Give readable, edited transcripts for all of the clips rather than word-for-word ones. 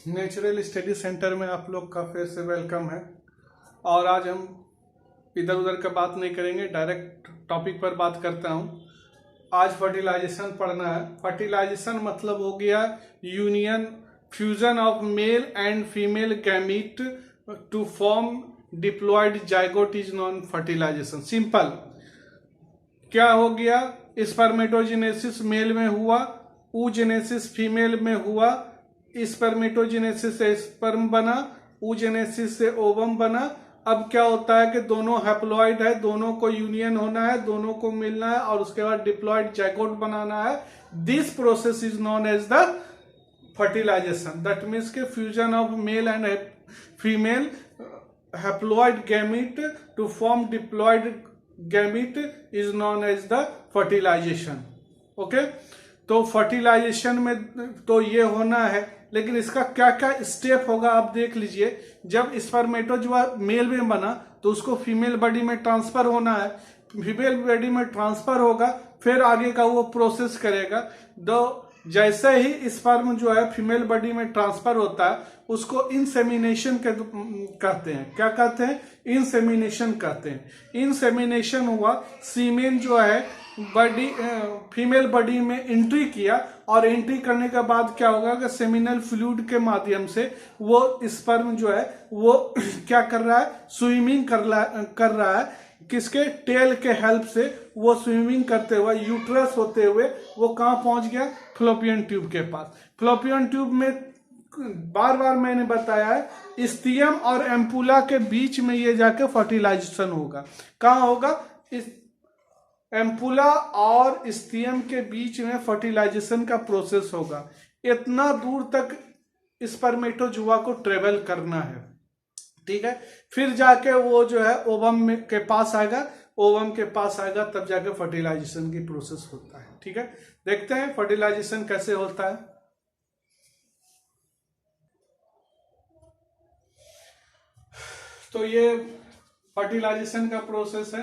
Natural study centre में आप लोग का फिर से वेलकम है। और आज हम इधर उधर का बात नहीं करेंगे, डायरेक्ट टॉपिक पर बात करता हूँ। आज फर्टिलाइजेशन पढ़ना है। फर्टिलाइजेशन मतलब हो गया union, fusion of male and female gamete to form diploid zygote is known fertilisation. Simple क्या हो गया, स्पर्मेटोजेनेसिस मेल में हुआ, oogenesis फीमेल में हुआ, स्पर्मेटोजेनेसिस से स्पर्म बना, oogenesis से ओवम बना। अब क्या होता है कि दोनों हैप्लॉइड है, दोनों को यूनियन होना है, दोनों को मिलना है और उसके बाद डिप्लॉयड जाइगोट बनाना है। This process is known as the fertilisation. That means के fusion of male and female haploid gamete to form diploid gamete is known as the fertilisation. Okay, तो फर्टिलाइजेशन में तो ये होना है, लेकिन इसका क्या क्या स्टेप होगा आप देख लीजिए। जब स्पर्मेटोजोआ मेल में बना तो उसको फीमेल बॉडी में ट्रांसफर होना है, फीमेल बॉडी में ट्रांसफर होगा, फिर आगे का वो प्रोसेस करेगा। तो जैसे ही स्पर्म जो है फीमेल बॉडी में ट्रांसफर होता है उसको इंसेमिनेशन कहते हैं। क्या कहते हैं? इंसेमिनेशन कहते हैं। इंसेमिनेशन हुआ, सीमेन जो है बॉडी फीमेल बॉडी में एंट्री किया और एंट्री करने के बाद क्या होगा कि सेमिनल फ्लूइड के माध्यम से वो स्पर्म जो है वो क्या कर रहा है, स्विमिंग कर रहा है। किसके? टेल के हेल्प से वो स्विमिंग करते हुए यूट्रस होते हुए वो कहां पहुंच गया? फ्लोपियन ट्यूब के पास। फ्लोपियन ट्यूब में बार बार मैंने बताया है स्टियम और एम्पुला के बीच में ये जाके फर्टिलाइजेशन होगा। कहां होगा? इस एम्पुला और स्टियम के बीच में फर्टिलाइजेशन का प्रोसेस होगा। इतना दूर तक स्पर्मेटोजुआ को ट्रेवल करना है, ठीक है। फिर जाके वो जो है ओवम के पास आएगा, ओवम के पास आएगा तब जाके फर्टिलाइजेशन की प्रोसेस होता है, ठीक है। देखते हैं फर्टिलाइजेशन कैसे होता है। तो ये फर्टिलाइजेशन का प्रोसेस है।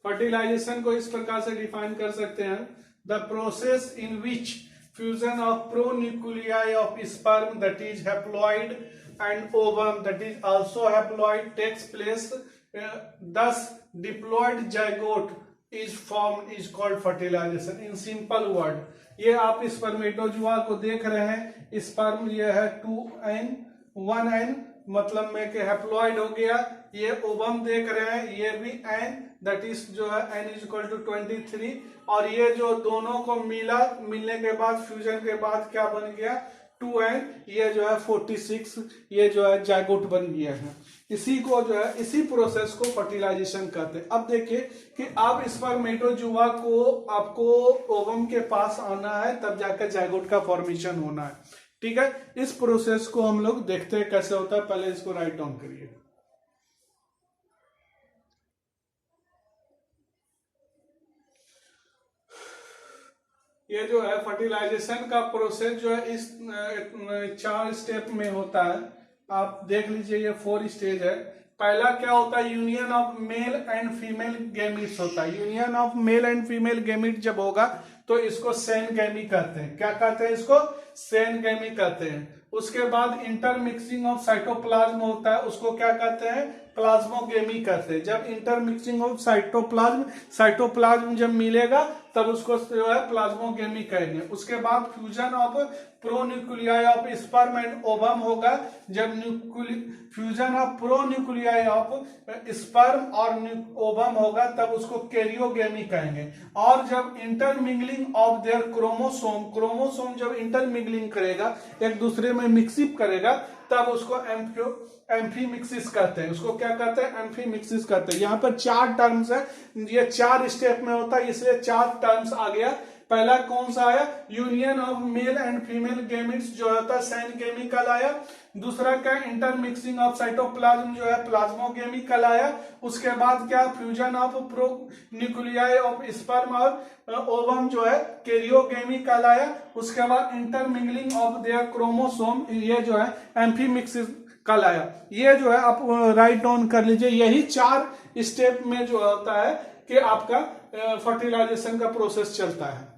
फर्टिलाइजेशन को इस प्रकार से डिफाइन कर सकते हैं, the process in which fusion of pronuclei of sperm that is haploid and ovum that is also haploid takes place, thus diploid zygote is formed is called fertilization in simple word। ये आप spermatozoa को देख रहे हैं, sperm ये है 2n 1n मतलब में के हैप्लॉइड हो गया। ये ओवम देख रहे हैं, ये भी n दैट इज जो है n इज इक्वल टू 23 और ये जो दोनों को मिलने के बाद फ्यूजन के बाद क्या बन गया? 2n, ये जो है 46, ये जो है जाइगोट बन गया है। इसी को जो है इसी प्रोसेस को फर्टिलाइजेशन कहते हैं। अब देखिए कि अब स्पर्मेटोजुआ को आपको ओवम के पास आना है तब जाकर जाइगोट का फॉर्मेशन होना है, ठीक है। इस प्रोसेस को हम लोग देखते हैं कैसे होता है। पहले इसको राइट डाउन करिए। ये जो है फर्टिलाइजेशन का प्रोसेस जो है इस 4 स्टेप में होता है। आप देख लीजिए ये 4 स्टेज है। पहला क्या होता है? Union of male and female gametes होता है। Union of male and female gamete जब होगा तो इसको सेनगैमी कहते हैं। क्या कहते हैं इसको? सेनगैमी कहते हैं। उसके बाद इंटरमिक्सिंग ऑफ साइटोप्लाज्म होता है, उसको क्या कहते हैं? प्लाज्मोगेमी कहते हैं। जब इंटरमिक्सिंग ऑफ साइटोप्लाज्म जब मिलेगा तब उसको जो है प्लाज्मोगेमी कहेंगे। उसके बाद fusion of pronuclei of sperm and ovum होगा। जब fusion of pronuclei of sperm और ओवम होगा तब उसको कैरियोगेमी कहेंगे। और जब इंटरमिंगलिंग ऑफ देयर क्रोमोसोम जब इंटरमिंगलिंग करेगा, एक दूसरे में मिक्सिप करेगा, तब उसको एम्फीमिक्सिस कहते हैं। उसको क्या कहते हैं? एम्फीमिक्सिस कहते हैं। यहाँ पर 4 टर्म्स है, ये 4 स्टेप में होता है, इसलिए 4 टर्म्स आ गया। पहला कौन सा आया? Union of male and female gametes जो होता है सेनगेमी कहलाया। दूसरा क्या? इंटरमिक्सिंग ऑफ साइटोप्लाज्म जो है प्लाज्मोगेमी कहलाया। उसके बाद क्या? Fusion of pronuclei of sperm और ओवम जो है कैरियोगेमी कहलाया। उसके बाद इंटरमिंगलिंग ऑफ देयर क्रोमोसोम, ये जो है एम्फीमिक्सिस कहलाया। ये जो है आप राइट डाउन कर लीजिए। यही 4 स्टेप में जो होता है कि आपका फर्टिलाइजेशन का प्रोसेस चलता है।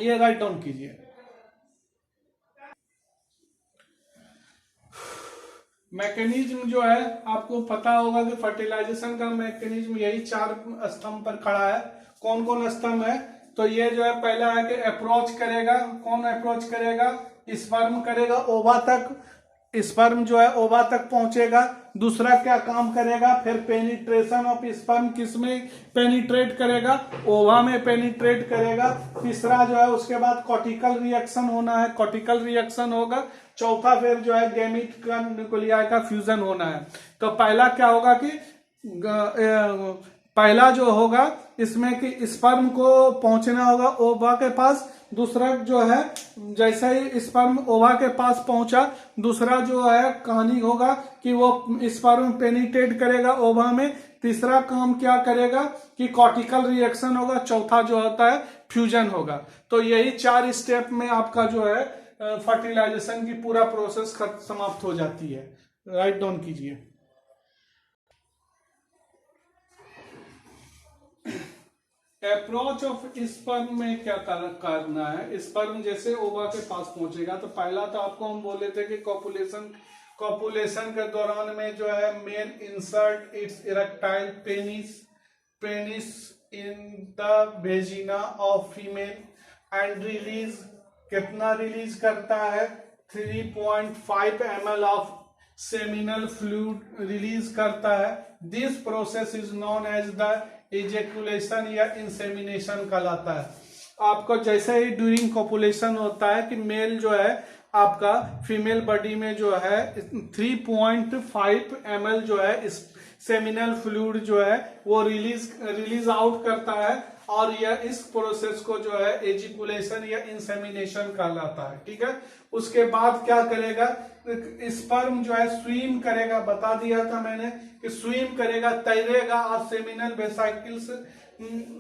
ये राइट डाउन कीजिए। मैकेनिज्म जो है आपको पता होगा कि फर्टिलाइजेशन का मैकेनिज्म यही 4 स्तंभ पर खड़ा है। कौन कौन स्तंभ है? तो ये जो है पहला है कि अप्रोच करेगा। कौन अप्रोच करेगा? स्पर्म करेगा ओवा तक, स्पर्म जो है ओवा तक पहुंचेगा। दूसरा क्या काम करेगा? फिर पेनिट्रेशन ऑफ स्पर्म किसमें पेनिट्रेट करेगा? ओवा में पेनिट्रेट करेगा। तीसरा जो है उसके बाद कॉर्टिकल रिएक्शन होना है, कॉर्टिकल रिएक्शन होगा। चौथा फिर जो है गैमीट का न्यूक्लियाई का फ्यूजन होना है। तो पहला क्या होगा कि पहला जो होगा इसमें कि स्पर्म को पहुंचना होगा ओवा के पास। दूसरा जो है जैसे ही स्पर्म ओवा के पास पहुंचा, दूसरा जो है कहानी होगा कि वो स्पर्म पेनिट्रेट करेगा ओवा में। तीसरा काम क्या करेगा कि कॉर्टिकल रिएक्शन होगा। चौथा जो होता है फ्यूजन होगा। तो यही 4 स्टेप में आपका जो है फर्टिलाइजेशन की पूरा प्रोसेस समाप्त हो जाती है। राइट डाउन कीजिए। अप्रोच ऑफ स्पर्म में क्या करना है? स्पर्म जैसे ओवा के पास पहुंचेगा तो पहला तो आपको हम बोले थे कि कॉपुलेशन के दौरान में जो है male insert its erectile penis in the vagina of female and release, कितना रिलीज करता है? 3.5 ml of seminal fluid release करता है। This process is known as the ejaculation या इंसेमिनेशन कहलाता है। आपको जैसे ही ड्यूरिंग कॉपुलेशन होता है कि मेल जो है आपका फीमेल बॉडी में जो है 3.5 ml जो है सेमिनल फ्लूइड जो है वो रिलीज आउट करता है, और यह इस प्रोसेस को जो है एजिकुलेशन या इंसेमिनेशन कहलाता है। ठीक है। उसके बाद क्या करेगा? स्पर्म जो है स्विम करेगा। बता दिया था मैंने कि स्विम करेगा, तैरेगा और सेमिनल वेसिकल्स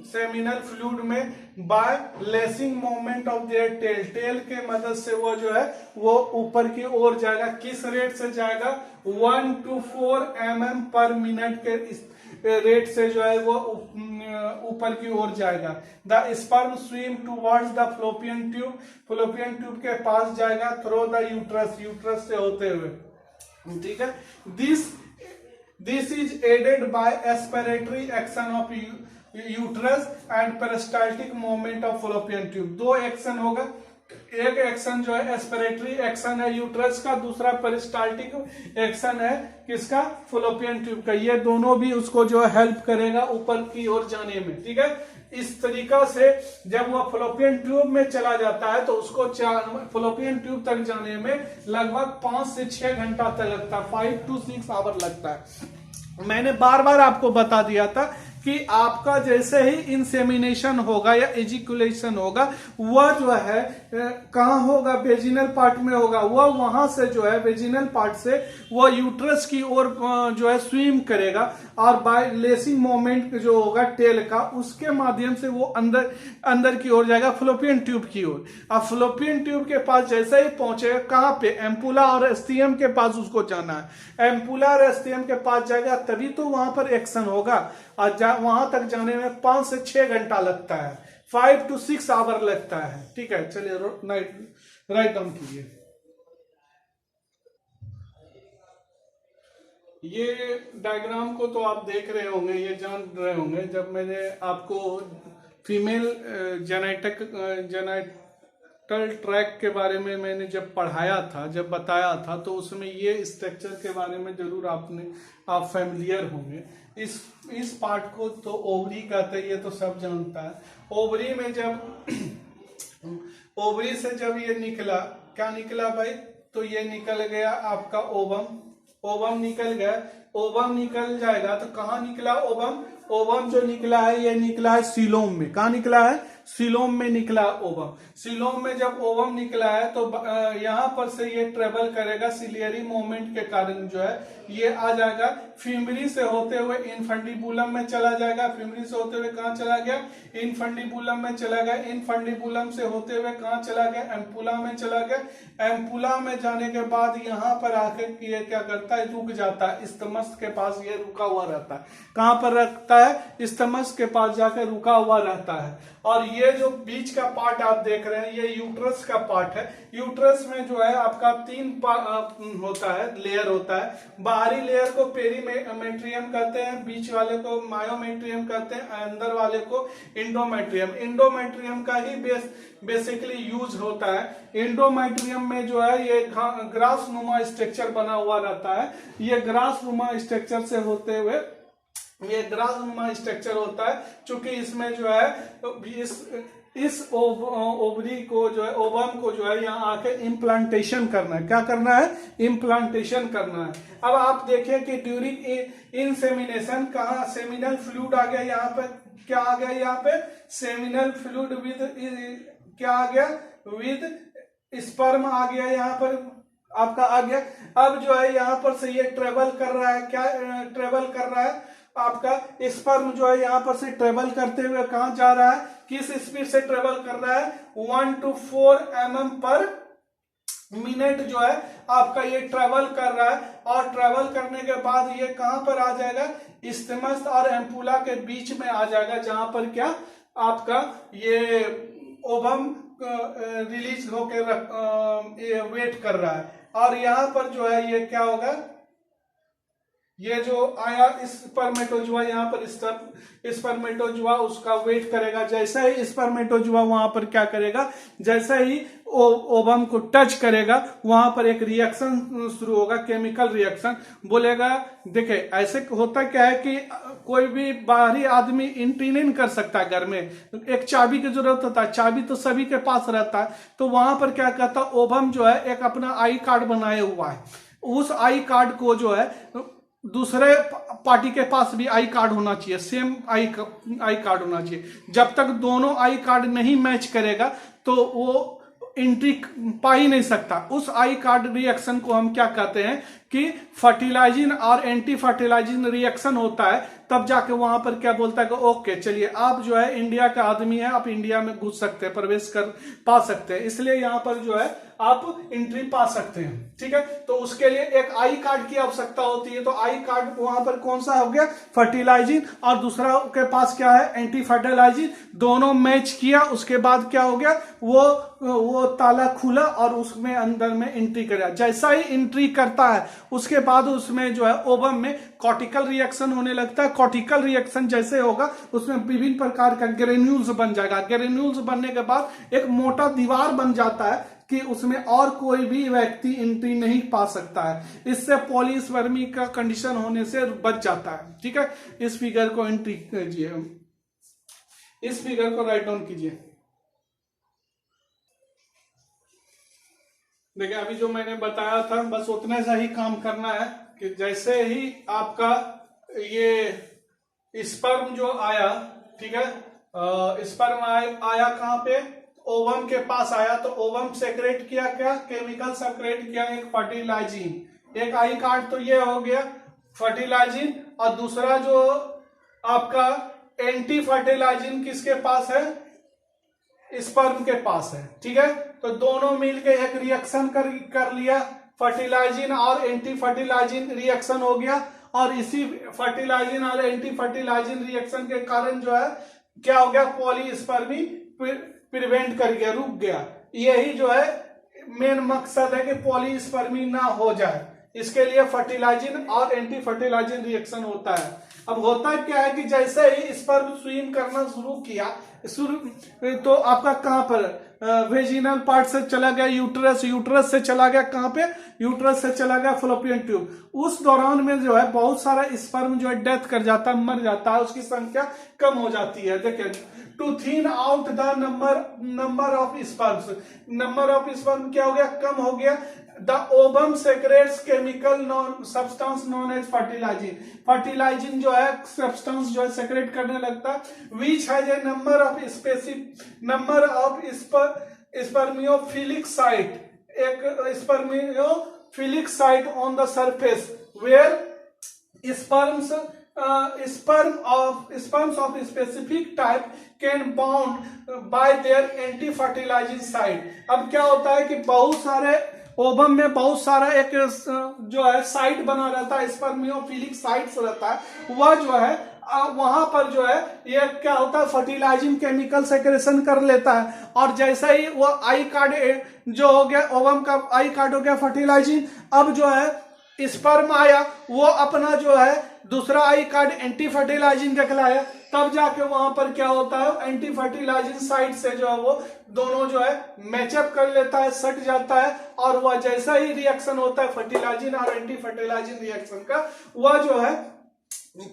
सेमिनल फ्लूइड में by lashing movement of their tail, tail के मदद से वो जो है वो ऊपर की ओर जाएगा। किस रेट से जाएगा? 1 to 4 mm पर मिनट के रेट से जो है वो ऊपर की ओर जाएगा। The sperm swim towards the fallopian tube, fallopian tube के पास जाएगा थ्रू द यूट्रस, यूट्रस से होते हुए। ठीक है। This is aided by aspiratory action of uterus and peristaltic movement of fallopian tube. 2 action होगा। एक एक्शन जो है एस्पिरेटरी एक्शन है यूट्रस का, दूसरा पेरिस्टाल्टिक एक्शन है किसका? फ्लोपियन ट्यूब का। ये दोनों भी उसको जो है हेल्प करेगा ऊपर की ओर जाने में। ठीक है। इस तरीका से जब वह फ्लोपियन ट्यूब में चला जाता है तो उसको फ्लोपियन ट्यूब तक जाने में लगभग 5 से 6 घंटा तक लगता है, 5 to 6 आवर लगता है। मैंने बार बार आपको बता दिया था कि आपका जैसे ही इंसेमिनेशन होगा या एजिकुलेशन होगा वह जो है कहाँ होगा? वेजिनल पार्ट में होगा। वह वहां से जो है वेजिनल पार्ट से वह यूट्रस की ओर जो है स्विम करेगा, और बाय लेसिंग मोमेंट जो होगा टेल का, उसके माध्यम से वो अंदर की ओर जाएगा फ्लोपियन ट्यूब की ओर। अब फ्लोपियन ट्यूब के पास जैसे ही पहुंचेगा, कहाँ पे? एम्पुला और एस्टियम के पास उसको जाना है। एम्पुला और एस्टियम के पास जाएगा तभी तो वहां पर एक्शन होगा, और वहां तक जाने में 5 से 6 घंटा लगता है, 5 to 6 आवर लगता है। ठीक है। चलिए राइट डाउन कीजिए। ये डायग्राम को तो आप देख रहे होंगे, ये जान रहे होंगे। जब मैंने आपको फीमेल जेनेटल ट्रैक के बारे में मैंने जब पढ़ाया था, जब बताया था, तो उसमें ये स्ट्रक्चर के बारे में जरूर आप फैमिलियर होंगे। इस पार्ट को तो ओवरी कहते हैं, ये तो सब जानता है। ओवरी में जब ओवरी से जब ये निकला, क्या निकला भाई? तो ये निकल गया आपका ओवम। ओवम निकल गया। ओवम निकल जाएगा तो कहाँ निकला ओवम? ओवम जो निकला है ये निकला है सीलोम में। कहाँ निकला है? सीलोम में निकला ओवम। सीलोम में जब ओवम निकला है तो यहाँ पर से ये ट्रेवल करेगा सिलियरी मूवमेंट के कारण जो है ये आ जाएगा, फिमरी से होते हुए इनफंडिबुलम में चला जाएगा। फिमरी से होते हुए कहाँ चला गया? इनफंडिबुलम में चला गया। इनफंडिबुलम से होते हुए कहाँ चला गया? एम्पुला में चला गया। एम्पुला में जाने के बाद यहाँ पर आकर ये क्या करता है? रुक जाता है। स्तमस्त के पास ये रुका हुआ रहता है। कहाँ पर रखता है? स्तमस्त के पास जाकर रुका हुआ रहता है। और ये जो बीच का पार्ट आप देख रहे हैं ये यूट्रस का पार्ट है। यूट्रस में जो है आपका 3 होता है, लेयर होता है। बाहरी लेयर को पेरीमेट्रियम कहते हैं, बीच वाले को मायोमेट्रियम कहते हैं, अंदर वाले को इंडोमेट्रियम। इंडोमेट्रियम का ही बेसिकली यूज होता है। इंडोमेट्रियम में जो है ये ग्रास नुमा स्ट्रक्चर बना हुआ रहता है। ये ग्रास नुमा स्ट्रक्चर से होते हुए ये ग्रास नुमा स्ट्रक्चर होता है, चूंकि इसमें जो है इस ओवरी को जो है, ओवम को जो है यहाँ आके इम्प्लांटेशन करना है। क्या करना है? इम्प्लांटेशन करना है। अब आप देखिए कि ड्यूरिंग इंसेमिनेशन कहाँ सेमिनल फ्लूइड आ गया, यहाँ पे क्या आ गया, यहाँ पे सेमिनल फ्लूइड विद क्या आ गया, विद स्पर्म आ गया, यहाँ पर आपका आ गया। अब जो है यहाँ पर से ये ट्रेवल कर रहा है, क्या ट्रेवल कर रहा है, आपका स्पर्म जो है यहाँ पर से ट्रेवल करते हुए कहाँ जा रहा है, किस स्पीड से ट्रेवल कर रहा है, 1 to 4 mm पर मिनट जो है आपका ये ट्रेवल कर रहा है। और ट्रेवल करने के बाद ये कहां पर आ जाएगा, इस्थिमस और एम्पुला के बीच में आ जाएगा, जहां पर क्या आपका ये ओवम रिलीज होकर वेट कर रहा है। और यहां पर जो है ये क्या होगा, ये जो आया स्पर्मेटोजुआ, यहाँ पर स्पर्मेटोजुआ उसका वेट करेगा। जैसे ही स्पर्मेटोजुआ वहां पर क्या करेगा, जैसे ही ओवम को टच करेगा वहां पर एक रिएक्शन शुरू होगा, केमिकल रिएक्शन। बोलेगा देखे ऐसे होता क्या है कि कोई भी बाहरी आदमी एंट्री नहीं कर सकता घर में, एक चाबी की जरूरत होता है, चाबी तो सभी के पास रहता है। तो वहां पर क्या कहता है, ओवम जो है एक अपना आई कार्ड बनाया हुआ है। उस आई कार्ड को जो है दूसरे पार्टी के पास भी आई कार्ड होना चाहिए, सेम आई कार्ड होना चाहिए। जब तक दोनों आई कार्ड नहीं मैच करेगा तो वो एंट्री पा ही नहीं सकता। उस आई कार्ड रिएक्शन को हम क्या कहते हैं कि फर्टिलाइजिंग और एंटी फर्टिलाइजिंग रिएक्शन होता है। तब जाके वहां पर क्या बोलता है कि ओके चलिए आप जो है इंडिया का आदमी है, आप इंडिया में घुस सकते हैं, प्रवेश कर पा सकते हैं, इसलिए यहाँ पर जो है आप एंट्री पा सकते हैं। ठीक है, तो उसके लिए एक आई कार्ड की आवश्यकता होती है। तो आई कार्ड वहां पर कौन सा हो गया, फर्टिलाइजिंग, और दूसरा के पास क्या है, एंटी फर्टिलाइजिंग। दोनों मैच किया, उसके बाद क्या हो गया, वो ताला खुला और उसमें अंदर में एंट्री करा। जैसा ही एंट्री करता है उसके बाद उसमें जो है ओवम में कॉर्टिकल रिएक्शन होने लगता है। कॉर्टिकल रिएक्शन जैसे होगा उसमें विभिन्न प्रकार का ग्रेन्यूल्स बन जाएगा। ग्रेन्यूल्स बनने के बाद एक मोटा दीवार बन जाता है कि उसमें और कोई भी व्यक्ति एंट्री नहीं पा सकता है। इससे पॉलीस्पर्मी का कंडीशन होने से बच जाता है। ठीक है, इस फिगर को एंट्री कीजिए, इस फिगर को राइट डाउन कीजिए। देखिए अभी जो मैंने बताया था बस उतने से ही काम करना है कि जैसे ही आपका ये स्पर्म जो आया, ठीक है, स्पर्म आया कहां पे, ओवम के पास आया। तो ओवम सेक्रेट किया, क्या केमिकल सेक्रेट किया, एक फर्टिलाइजिंग। एक आई कार्ड तो ये हो गया फर्टिलाइजिंग, और दूसरा जो आपका एंटी फर्टिलाइजिंग किसके पास है, स्पर्म के पास है। ठीक है, तो दोनों मिलके एक रिएक्शन कर लिया, फर्टिलाइजिंग और एंटी फर्टिलाइजिंग रिएक्शन हो गया। और इसी फर्टिलाइजिंग और एंटी फर्टिलाइजिंग रिएक्शन के कारण जो है क्या हो गया, पॉलीस्पर्मी प्रिवेंट कर गया, रुक गया। यही जो है मेन मकसद है कि पॉलीस्पर्मी ना हो जाए, इसके लिए फर्टिलाइजिंग और एंटी फर्टिलाइजिंग रिएक्शन होता है। अब होता क्या है कि जैसे ही स्पर्म स्विम करना शुरू किया, तो आपका कहां पर वेजिनल पार्ट से चला गया यूट्रस, यूट्रस से चला गया कहां पे, यूट्रस से चला गया फलोपियन ट्यूब। उस दौरान में जो है बहुत सारा स्पर्म जो है डेथ कर जाता है, मर जाता है, उसकी संख्या कम हो जाती है। देखिए to thin out the number of sperms, number of sperm क्या हो गया, कम हो गया। The ovum secretes chemical substance known as fertilising, fertilising जो है सब्सटेंस जो है सेक्रेट करने लगता है, which has a number of spermiophilic site, एक spermiophilic site on the surface where sperms of specific type can bound by their anti-fertilizing site। अब क्या होता है कि बहुत सारे ओवम में बहुत सारा एक जो है साइट बना रहता है, स्पर्मियोफिलिक साइट्स रहता है, वह जो है वहां पर जो है ये क्या होता है, फर्टिलाइजिंग केमिकल सेक्रेशन कर लेता है, और जैसे ही वो आई कार्ड जो हो गया, ओवम का आई कार्ड हो गया फर्टिलाइजिंग, अब जो है स्पर्म आया, वो अपना जो है दूसरा आई कार्ड एंटी फर्टिलाइजिंग कहलाया, तब जाके वहां पर क्या होता है, एंटी फर्टिलाइजिंग साइड से जो है वो दोनों जो है मैचअप कर लेता है, सट जाता है, और वह जैसा ही रिएक्शन होता है फर्टिलाइजिंग और एंटी फर्टिलाइजिंग रिएक्शन का, वह जो है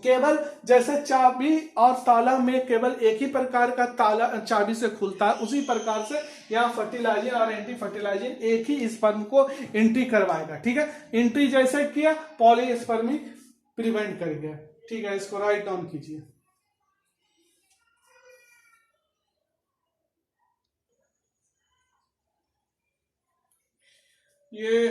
केवल जैसे चाबी और ताला में केवल एक ही प्रकार का ताला चाबी से खुलता है, उसी प्रकार से यहाँ फर्टिलाइजिंग और एंटी फर्टिलाइजिंग एक ही स्पर्म को एंट्री करवाएगा। ठीक है, एंट्री जैसे किया पॉलीस्पर्मी प्रिवेंट कर गया। ठीक है, इसको राइट डाउन कीजिए। ये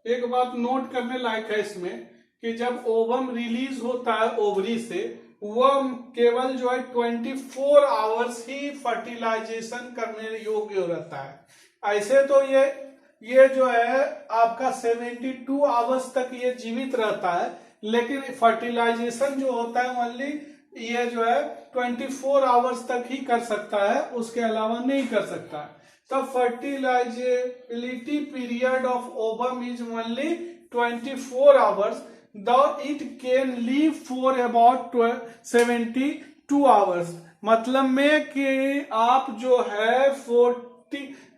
एक बात नोट करने लायक है इसमें कि जब ओवम रिलीज होता है ओवरी से, वह केवल जो है 24 आवर्स ही फर्टिलाइजेशन करने योग्य रहता है। ऐसे तो ये जो है आपका 72 आवर्स तक ये जीवित रहता है, लेकिन फर्टिलाइजेशन जो होता है ओनली ये जो है 24 आवर्स तक ही कर सकता है, उसके अलावा नहीं कर सकता है। तो fertilisability period of ovum is only 24 hours, though it can live for about 72 hours। मतलब में कि आप जो है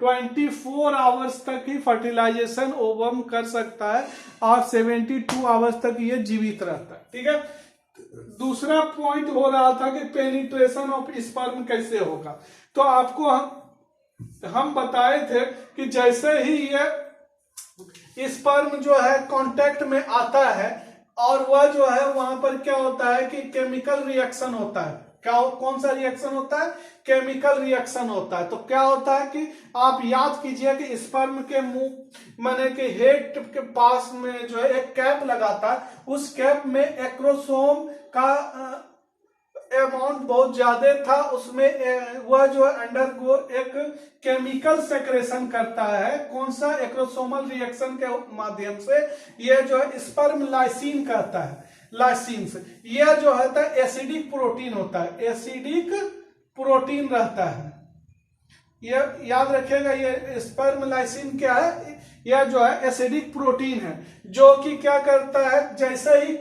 24 आवर्स तक ही फर्टिलाइजेशन ओवम कर सकता है और 72 आवर्स तक ये जीवित रहता है। ठीक है, दूसरा पॉइंट हो रहा था कि पेनिट्रेशन ऑफ स्पर्म कैसे होगा। तो आपको हम बताए थे कि जैसे ही ये स्पर्म जो है कांटेक्ट में आता है, और वह जो है वहां पर क्या होता है कि केमिकल रिएक्शन होता है। कौन सा रिएक्शन होता है, केमिकल रिएक्शन होता है। तो क्या होता है कि आप याद कीजिए कि स्पर्म के मुंह माने के हेड के पास में जो है एक कैप लगाता है, उस कैप में एक्रोसोम का अमाउंट बहुत ज्यादा था, उसमें वह जो है अंडरगो एक केमिकल सेक्रेशन करता है। कौन सा, एक्रोसोमल रिएक्शन के माध्यम से यह जो है स्पर्म लाइसिन कहता है, लाइसिन से यह जो होता है एसिडिक प्रोटीन होता है, एसिडिक प्रोटीन रहता है। यह याद रखिएगा, यह स्पर्म लाइसिन क्या है, यह जो है एसिडिक प्रोटीन है, जो कि क्या करता है, जैसे ही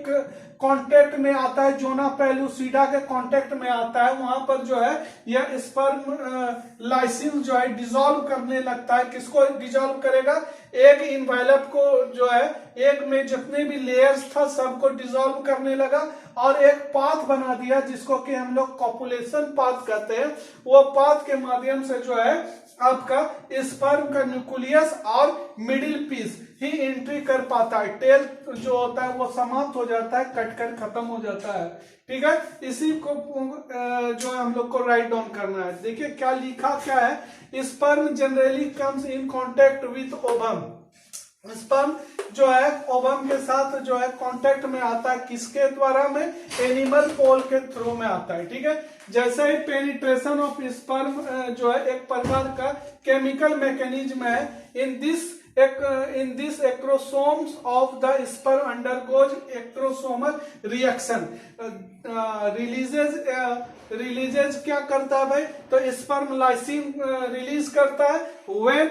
कांटेक्ट में आता है, जोना पेलुसिडा के कांटेक्ट में आता है, वहां पर जो है यह स्पर्म लाइसिन जो है डिसॉल्व करने लगता है। किसको डिसॉल्व करेगा, एक इनवेलप को जो है, एक में जितने भी लेयर्स था सबको डिसॉल्व करने लगा, और एक पाथ बना दिया जिसको कि हम लोग कॉपुलेशन पाथ कहते हैं। वो पाथ के माध्यम से जो है आपका स्पर्म का न्यूक्लियस और मिडिल पीस ही एंट्री कर पाता है। टेल जो होता है वो समाप्त हो जाता है, कटकर खत्म हो जाता है। ठीक है, इसी को जो है हम लोग को राइट डाउन करना है। देखिए क्या लिखा क्या है, sperm generally comes in contact with ovum. Sperm जो है ओवम के साथ जो है कांटेक्ट में आता है, किसके द्वारा में, एनिमल पोल के थ्रू में आता है। ठीक है, जैसे ही पेनिट्रेशन ऑफ स्पर्म जो है एक प्रकार का केमिकल मैकेनिज्म है। In this acrosomes of the sperm undergoes acrosomal reaction, releases क्या करता है भाई, तो स्पर्म लाइसिन रिलीज करता है when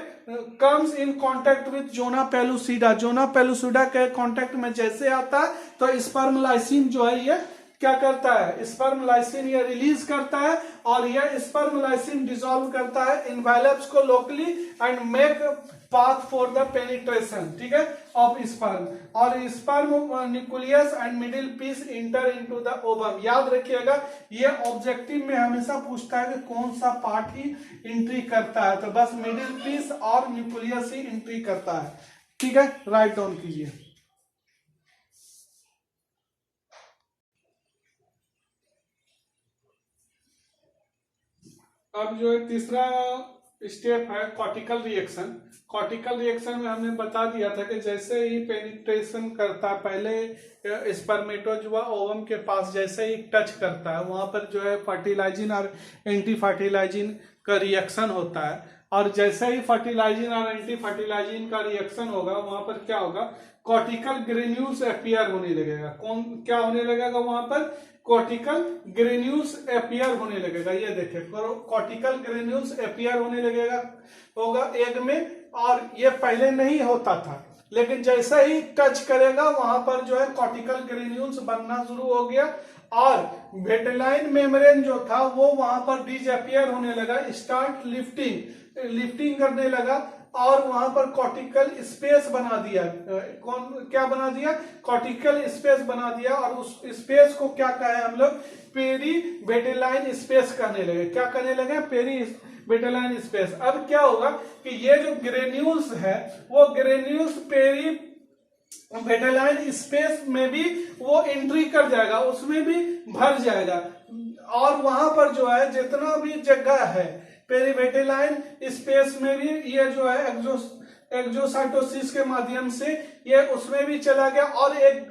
comes in contact with zona pellucida. Zona pellucida के कांटेक्ट में जैसे आता है तो स्पर्म लाइसिन जो है ये क्या करता है, स्पर्म लाइसिन ये रिलीज करता है, और यह स्पर्म लाइसिन डिसॉल्व करता है इनवेलप्स को locally and make path for the penetration. ठीक है, ऑफ स्पर्म, और sperm nucleus and middle piece enter into the ovum. याद रखिएगा, ये ऑब्जेक्टिव में हमेशा पूछता है कि कौन सा पार्ट ही एंट्री करता है, तो बस मिडिल पीस और न्यूक्लियस ही एंट्री करता है। ठीक है, राइट डाउन कीजिए। अब जो है तीसरा स्टेप है कॉर्टिकल रिएक्शन। कॉर्टिकल रिएक्शन में हमने बता दिया था कि जैसे ही पेनिट्रेशन करता है, पहले स्पर्मेटोजोआ ओवम के पास जैसे ही टच करता है, वहां पर जो है फर्टिलाइजिन और एंटी फर्टिलाइजिन का रिएक्शन होता है, और जैसे ही फर्टिलाइजिन और एंटी फर्टिलाइजिन का रिएक्शन होगा, वहां पर क्या होगा, कॉर्टिकल ग्रेन्यूल्स अपीयर होने लगेगा। क्या होने लगेगा वहां पर, कॉर्टिकल ग्रेन्यूल्स अपीयर होने लगेगा। ये देखिए कॉर्टिकल ग्रेन्यूल्स अपीयर होने लगेगा होगा एग में, और ये पहले नहीं होता था, लेकिन जैसा ही टच करेगा वहां पर जो है कॉर्टिकल ग्रेन्यूल्स बनना शुरू हो गया, और वेटेलाइन मेम्ब्रेन जो था वो वहां पर डिसअपीयर होने लगा, स्टार्ट लिफ्टिंग करने लगा, और वहां पर कॉर्टिकल स्पेस बना दिया। क्या बना दिया? कॉर्टिकल स्पेस बना दिया, और उस स्पेस को क्या कहा है हम लोग? पेरी वेटेलाइन स्पेस करने लगे। क्या करने लगे? Perivitelline space. अब क्या होगा कि ये जो ग्रेन्यूल्स है वो ग्रेन्यूल्स पेरी वेटेलाइन स्पेस में भी वो एंट्री कर जाएगा, उसमें भी भर जाएगा, और वहां पर जो है जितना भी जगह है पेरीवेटेलाइन स्पेस में भी ये जो है एक्सोसाइटोसिस के माध्यम से ये उसमें भी चला गया, और एक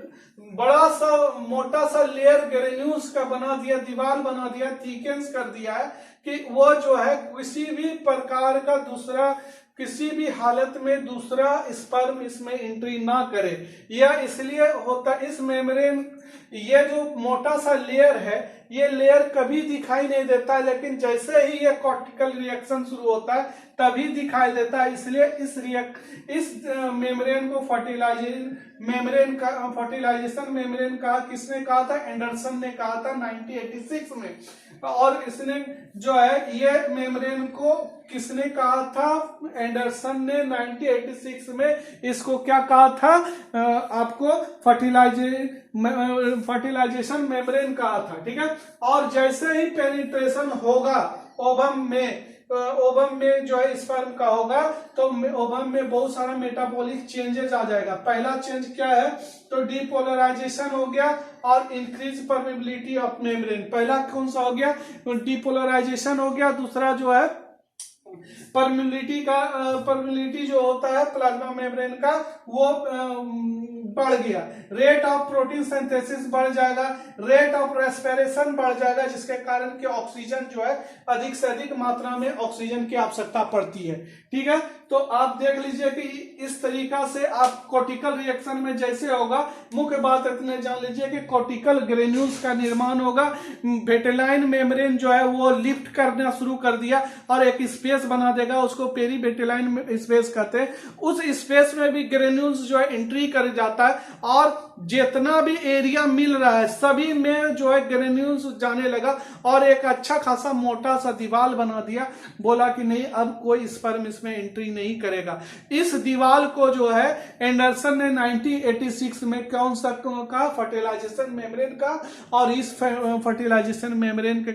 बड़ा सा मोटा सा लेयर ग्रेन्यूल्स का बना दिया, दीवार बना दिया, थिकनेस कर दिया है कि वो जो है किसी भी प्रकार का दूसरा, किसी भी हालत में दूसरा स्पर्म इसमें एंट्री ना करे। यह इसलिए होता, इस मेम्ब्रेन, ये जो मोटा सा लेयर है ये लेयर कभी दिखाई नहीं देता है, लेकिन जैसे ही ये कॉर्टिकल रिएक्शन शुरू होता है तभी दिखाई देता है। इसलिए इस मेम्ब्रेन को फर्टिलाइजेशन मेम्ब्रेन कहा। किसने कहा था? एंडरसन ने कहा था 1986 में। और इसने जो है ये मेम्ब्रेन को किसने कहा था? एंडरसन ने 1986 में इसको क्या कहा था? आपको फर्टिलाइजेशन मेम्ब्रेन कहा था, ठीक है। और जैसे ही पेनिट्रेशन होगा ओवम में जो है स्पर्म का होगा, तो ओवम में बहुत सारा मेटाबॉलिक चेंजेस आ जाएगा। पहला चेंज क्या है? तो डीपोलराइजेशन हो गया और इंक्रीज परमेबिलिटी ऑफ मेम्ब्रेन। पहला कौन सा हो गया? डीपोलराइजेशन हो गया। दूसरा जो है परमेबिलिटी जो होता है प्लाज्मा मेम्ब्रेन का वो बढ़ गया। रेट ऑफ प्रोटीन सिंथेसिस बढ़ जाएगा, रेट ऑफ रेस्पिरेशन बढ़ जाएगा, जिसके कारण कि ऑक्सीजन जो है अधिक से अधिक मात्रा में ऑक्सीजन की आवश्यकता पड़ती है, ठीक है। तो आप देख लीजिए कि इस तरीका से आप कॉर्टिकल रिएक्शन में जैसे होगा, मुख्य बात इतने जान लीजिए कि कॉर्टिकल ग्रेन्यूल्स का निर्माण होगा, वेटेलाइन मेम्ब्रेन जो है वो लिफ्ट करना शुरू कर दिया और एक स्पेस बना देगा, उसको पेरी वेटेलाइन स्पेस कहते हैं। उस स्पेस में भी ग्रेन्यूल्स जो है एंट्री कर जाता है, और जितना भी एरिया मिल रहा है सभी में जो है ग्रेन्यूल्स जाने लगा, और एक अच्छा खासा मोटा सा दीवार बना दिया। बोला कि नहीं, अब कोई स्पर्म इसमें एंट्री नहीं करेगा। इस दीवार को जो है एंडरसन ने 1986 में कौन सा का? फर्टिलाइजेशन मेम्ब्रेन का। और इस फर्टिलाइजेशन मेम्ब्रेन के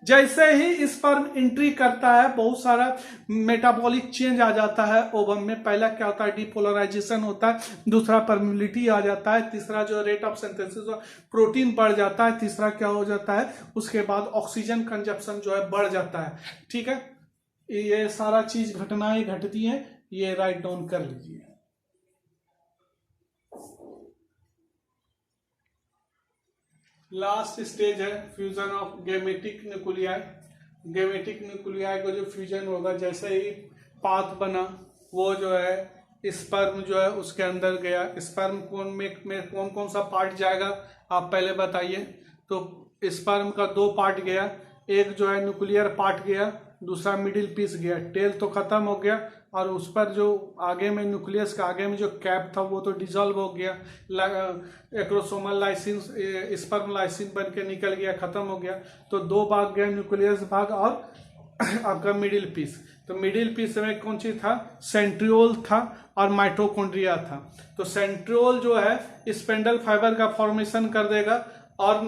जैसे ही स्पर्म एंट्री करता है बहुत सारा मेटाबॉलिक चेंज आ जाता है ओवम में। पहला क्या होता है? डीपोलराइजेशन होता है, दूसरा परमेबिलिटी आ जाता है, तीसरा जो रेट ऑफ सिंथेसिस प्रोटीन बढ़ जाता है, तीसरा क्या हो जाता है? उसके बाद ऑक्सीजन कंजप्शन जो है बढ़ जाता है, ठीक है। ये सारा चीज घटनाएं घटती हैं, ये राइट डाउन कर लीजिए। लास्ट स्टेज है fusion of gametic nuclei. Gametic nuclei को जो फ्यूजन होगा, जैसे ही पाथ बना वो जो है स्पर्म जो है उसके अंदर गया। स्पर्म में कौन कौन सा पार्ट जाएगा आप पहले बताइए। तो स्पर्म का 2 पार्ट गया, एक जो है न्यूक्लियर पार्ट गया, दूसरा मिडिल पीस गया। टेल तो खत्म हो गया, और उस पर जो आगे में न्यूक्लियस का आगे में जो कैप था वो तो डिसॉल्व हो गया, एक्रोसोमल लाइसिन स्पर्म लाइसिन बन के निकल गया, खत्म हो गया। तो 2 भाग गया, न्यूक्लियस भाग और आपका मिडिल पीस। तो मिडिल पीस में कौन सी था? सेंट्रियोल था और माइटोकॉन्ड्रिया था। तो सेंट्रियोल जो है स्पेंडल फाइबर का फॉर्मेशन कर देगा, और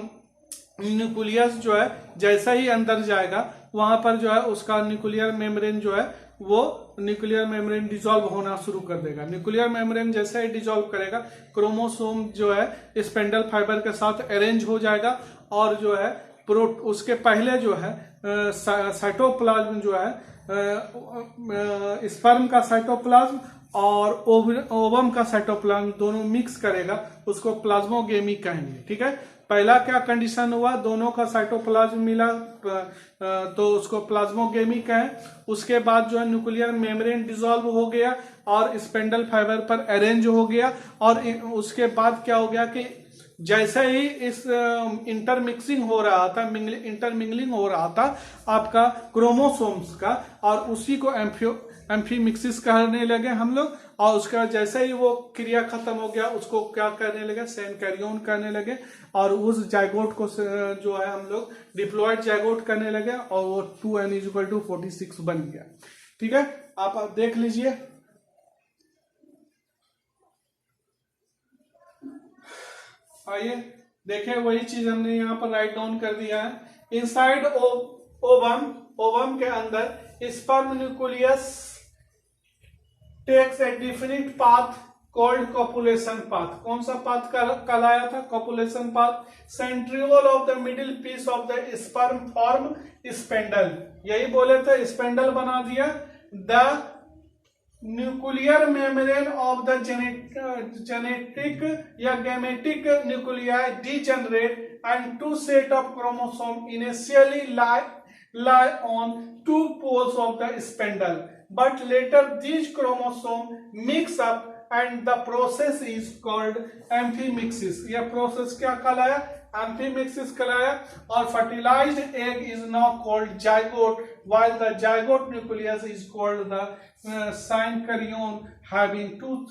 न्यूक्लियस जो है जैसा ही अंदर जाएगा वहां पर जो है उसका न्यूक्लियर मेम्ब्रेन जो है वो न्यूक्लियर मेम्ब्रेन डिसॉल्व होना शुरू कर देगा। न्यूक्लियर मेम्ब्रेन जैसे ही डिसॉल्व करेगा, क्रोमोसोम जो है स्पेंडल फाइबर के साथ अरेंज हो जाएगा, और जो है उसके पहले जो है साइटोप्लाज्म जो है स्पर्म का साइटोप्लाज्म और ओवम का साइटोप्लाज्म दोनों मिक्स करेगा, उसको प्लाज्मोगेमी कहेंगे, ठीक है। पहला क्या कंडीशन हुआ? दोनों का साइटोप्लाज्म मिला तो उसको प्लाज्मोगेमी कहें। उसके बाद जो है न्यूक्लियर मेम्ब्रेन डिसॉल्व हो गया और स्पेंडल फाइबर पर अरेंज हो गया, और उसके बाद क्या हो गया कि जैसे ही इस इंटरमिक्सिंग हो रहा था, इंटरमिंगलिंग हो रहा था आपका क्रोमोसोम्स का, और उसी को एम्फीमिक्सिस कहने लगे हम लोग। और उसका जैसे ही वो क्रिया खत्म हो गया, उसको क्या करने लगे, सेंकैरियोन कहने लगे। और उस जाइगोट को जो है हम लोग डिप्लॉयड जाइगोट करने लगे, और वो 2n=46 बन गया। ठीक है, आप देख लीजिए। आइए देखें, वही चीज हमने यहाँ पर राइट डाउन कर दिया है। इनसाइड ओवम के अंदर sperm nucleus takes a definite path called copulation path. कौन सा पाथ कहलाया था? Copulation path. Centriole of the middle piece of the sperm form spindle. यही बोले थे, स्पेंडल बना दिया। The nuclear membrane of the genetic या gametic nuclei degenerate and two set of chromosome initially lie on two poles of the spindle, but later these chromosomes mix up and the process is called amphimixis. यह process क्या कहलाया? Amphimixis कहलाया। और fertilised egg is now called zygote, while the zygote nucleus is called the syncyrion, having two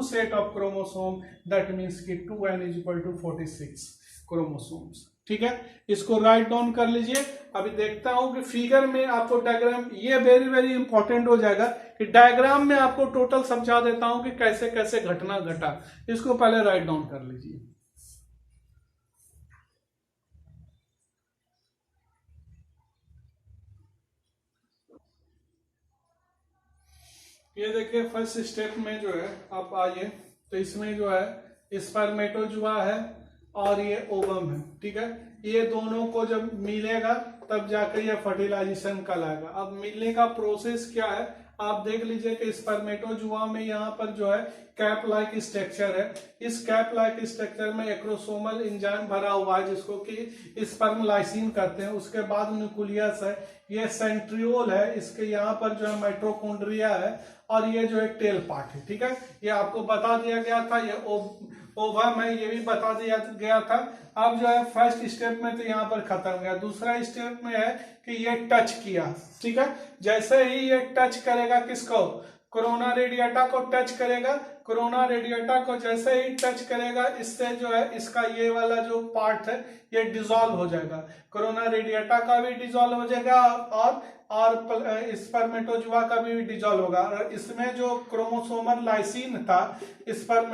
set of chromosome, that means कि 2n=46 chromosomes. ठीक है, इसको write down कर लीजिए। अभी देखता हूं कि फिगर में आपको डायग्राम, ये वेरी वेरी इंपॉर्टेंट हो जाएगा कि डायग्राम में आपको टोटल समझा देता हूं कि कैसे कैसे घटना घटा। इसको पहले राइट डाउन कर लीजिए। ये देखिए, फर्स्ट स्टेप में जो है आप आइए, तो इसमें जो है स्पर्मेटोजुआ है और ये ओवम है। ठीक है, ये दोनों को जब मिलेगा तब जाकर ये फर्टिलाइजेशन कहलाएगा। अब मिलने का प्रोसेस क्या है आप देख लीजिए कि स्पर्मेटोजुआ में यहाँ पर जो है कैप लाइक स्ट्रक्चर है। इस कैप लाइक स्ट्रक्चर में एक्रोसोमल एंजाइम भरा हुआ है जिसको कि स्पर्म लाइसिन कहते हैं। उसके बाद न्यूक्लियस है, ये सेंट्रियोल है, इसके यहाँ पर जो है माइटोकॉन्ड्रिया है, और ये जो है टेल पार्ट है। ठीक है, ये आपको बता दिया गया था। ये ओवम है, ये भी बता दिया गया था। अब जो है फर्स्ट स्टेप में तो यहाँ पर खत्म गया। दूसरा स्टेप में है कि ये टच किया। ठीक है, जैसे ही ये टच करेगा किसको? कोरोना रेडिएटा को टच करेगा। कोरोना रेडिएटा को जैसे ही टच करेगा, इससे जो है इसका ये वाला जो पार्ट है ये डिसॉल्व हो जाएगा। कोरोना रेडिएटा का भी डिसॉल्व हो जाएगा और स्पर्मेटोजुआ का भी डिसॉल्व होगा। और इसमें जो क्रोमोसोमल लाइसिन था, स्पर्म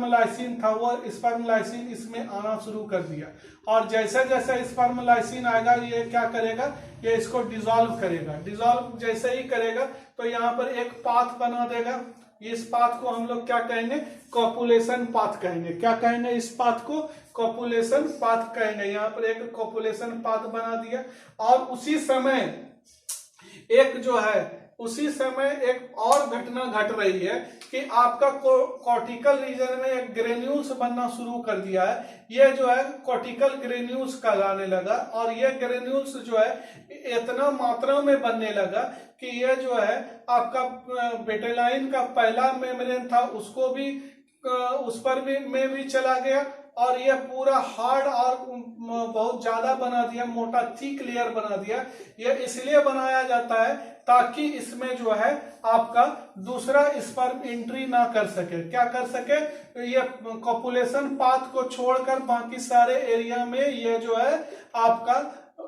लाइसिन था, वो स्पर्म लाइसिन इसमें आना शुरू कर दिया। और जैसे जैसे स्पर्म लाइसिन आएगा, ये क्या करेगा? ये इसको डिसॉल्व करेगा। डिसॉल्व जैसे ही करेगा तो यहाँ पर एक पाथ बना देगा। इस पाथ को हम लोग क्या कहेंगे? कॉपुलेशन पाथ कहेंगे। क्या कहेंगे इस पाथ को? कॉपुलेशन पाथ कहेंगे। यहाँ पर एक कॉपुलेशन पाथ बना दिया। और उसी समय एक और घटना घट रही है कि आपका कॉर्टिकल रीजन में एक ग्रेन्यूल्स बनना शुरू कर दिया है। ये जो है कॉर्टिकल ग्रेन्यूल्स कहलाने लगा। और ये ग्रेन्यूल्स जो है इतना मात्रा में बनने लगा कि ये जो है आपका बेटेलाइन का पहला मेम्ब्रेन था, उसको भी उस पर भी चला गया। और ये पूरा हार्ड और बहुत ज्यादा बना दिया, मोटा थिक लेयर बना दिया। ये इसलिए बनाया जाता है ताकि इसमें जो है आपका दूसरा स्पर्म एंट्री ना कर सके। क्या कर सके? ये कॉपुलेशन पाथ को छोड़कर बाकी सारे एरिया में ये जो है आपका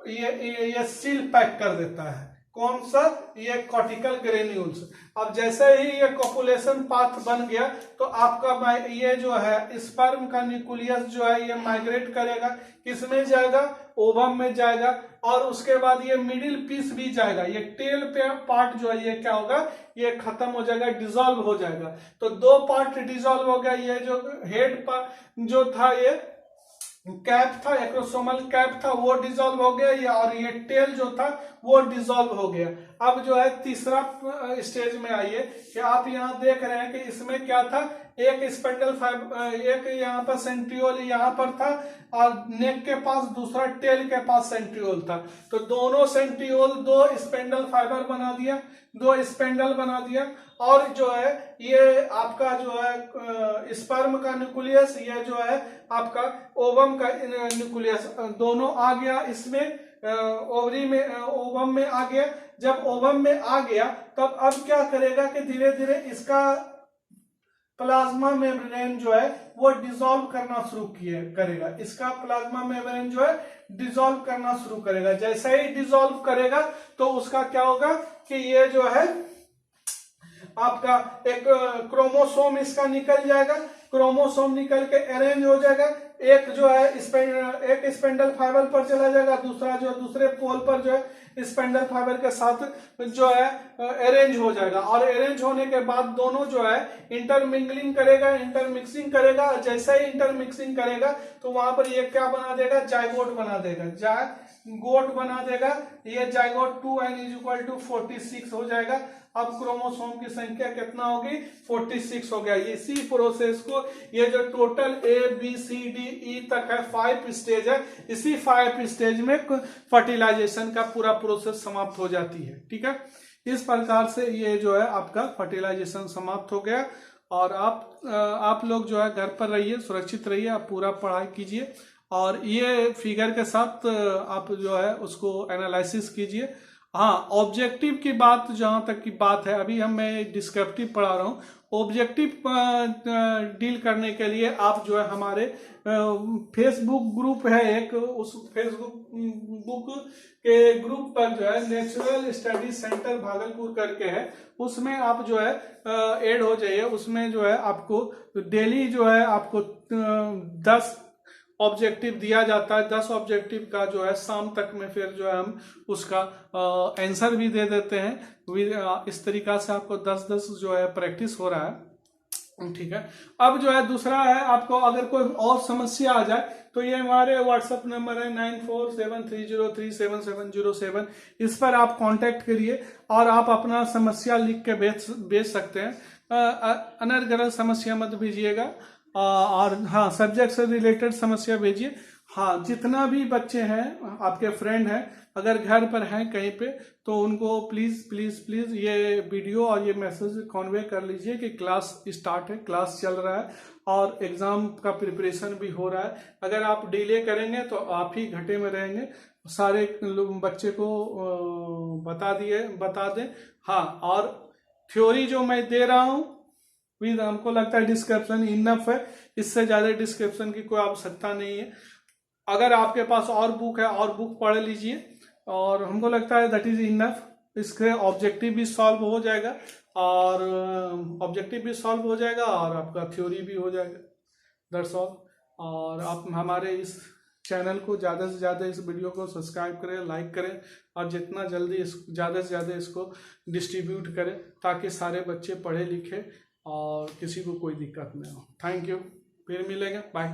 ये सील पैक कर देता है। कौन सा? ये कॉर्टिकल ग्रेन्यूल्स। अब जैसे ही ये कॉपुलेशन पाथ बन गया तो आपका ये जो है स्पर्म का न्यूक्लियस जो है ये माइग्रेट करेगा। किसमें जाएगा? ओवम में जाएगा। और उसके बाद ये मिडिल पीस भी जाएगा। ये टेल पे पार्ट जो है ये क्या होगा? ये खत्म हो जाएगा, डिसॉल्व हो जाएगा। तो दो पार्ट डिसॉल्व हो गया। ये जो हेड पार्ट जो था, ये कैप था, एक्रोसोमल कैप था, वो डिसॉल्व हो गया। और ये टेल जो था वो डिसॉल्व हो गया। अब जो है तीसरा स्टेज में आइए कि आप यहाँ देख रहे हैं कि इसमें क्या था? एक स्पेंडल फाइबर, एक यहाँ पर सेंट्रियोल यहाँ पर था, और नेक के पास दूसरा टेल के पास सेंट्रियोल था। तो दोनों सेंट्रियोल दो स्पेंडल फाइबर बना दिया, दो स्पेंडल बना दिया। और जो है ये आपका जो है स्पर्म का न्यूक्लियस, ये जो है आपका ओवम का न्यूक्लियस, दोनों आ गया इसमें, ओवरी में, ओवम में आ गया। जब ओवम में आ गया तब अब क्या करेगा कि धीरे धीरे इसका प्लाज्मा मेम्ब्रेन जो है वो डिसॉल्व करना शुरू करेगा। इसका प्लाज्मा मेम्ब्रेन जो है डिसॉल्व करना शुरू करेगा। जैसे ही डिसॉल्व करेगा तो उसका क्या होगा कि ये जो है आपका एक क्रोमोसोम इसका निकल जाएगा। क्रोमोसोम निकल के अरेंज हो जाएगा। एक जो है एक स्पेंडल फाइबर पर चला जाएगा, दूसरा जो दूसरे पोल पर जो है स्पेंडल फाइबर के साथ जो है अरेंज हो जाएगा। और अरेंज होने के बाद दोनों जो है इंटरमिंगलिंग करेगा, इंटरमिक्सिंग करेगा। जैसे ही इंटरमिक्सिंग करेगा तो वहां पर ये क्या बना देगा, जाइगोट बना देगा, जाइगोट बना देगा। ये जाइगोट 2n = 46 हो जाएगा। अब क्रोमोसोम की संख्या कितना होगी, 46 हो गया। इसी प्रोसेस को, ये जो टोटल ABCDE तक है 5 स्टेज है, इसी 5 स्टेज में फर्टिलाइजेशन का पूरा प्रोसेस समाप्त हो जाती है। ठीक है, इस प्रकार से ये जो है आपका फर्टिलाइजेशन समाप्त हो गया। और आप लोग जो है घर पर रहिए, सुरक्षित रहिए, आप पूरा पढ़ाई कीजिए और ये फिगर के साथ आप जो है उसको एनालिसिस कीजिए। हाँ, ऑब्जेक्टिव की बात, जहां तक की बात है, अभी मैं डिस्क्रिप्टिव पढ़ा रहा हूँ। ऑब्जेक्टिव डील करने के लिए आप जो है हमारे फेसबुक ग्रुप है एक, उस फेसबुक के ग्रुप पर जो है नेचुरल स्टडी सेंटर भागलपुर करके है, उसमें आप जो है ऐड हो जाइए। उसमें जो है आपको डेली जो है आपको 10 ऑब्जेक्टिव दिया जाता है। 10 ऑब्जेक्टिव का जो है शाम तक में फिर जो है हम उसका आंसर भी दे देते हैं। इस तरीका से आपको 10-10 जो है प्रैक्टिस हो रहा है। ठीक है, अब जो है दूसरा है, आपको अगर कोई और समस्या आ जाए तो ये हमारे व्हाट्सएप नंबर है 9473037707। इस पर आप कांटेक्ट करिए और आप अपना समस्या लिख के भेज सकते हैं। अनर्गल समस्या मत भेजिएगा। और हाँ, सब्जेक्ट से रिलेटेड समस्या भेजिए। हाँ, जितना भी बच्चे हैं आपके फ्रेंड हैं, अगर घर पर हैं कहीं पे, तो उनको प्लीज प्लीज प्लीज ये वीडियो और ये मैसेज कॉन्वे कर लीजिए कि क्लास स्टार्ट है, क्लास चल रहा है और एग्जाम का प्रिपरेशन भी हो रहा है। अगर आप डिले करेंगे तो आप ही घाटे में रहेंगे। सारे बच्चे को बता दें। हाँ, और थ्योरी जो मैं दे रहा हूँ हमको लगता है डिस्क्रिप्शन इनफ है, इससे ज्यादा डिस्क्रिप्शन की कोई आवश्यकता नहीं है। अगर आपके पास और बुक है, और बुक पढ़ लीजिए, और हमको लगता है दैट इज इनफ। इसके ऑब्जेक्टिव भी सॉल्व हो जाएगा और आपका थ्योरी भी हो जाएगा। That's all. और आप हमारे इस चैनल को ज़्यादा से ज़्यादा, इस वीडियो को सब्सक्राइब करें, लाइक करें और जितना जल्दी ज़्यादा से ज़्यादा इसको डिस्ट्रीब्यूट करें ताकि सारे बच्चे पढ़े लिखे और किसी को कोई दिक्कत नहीं हो। थैंक यू, फिर मिलेंगे, बाय।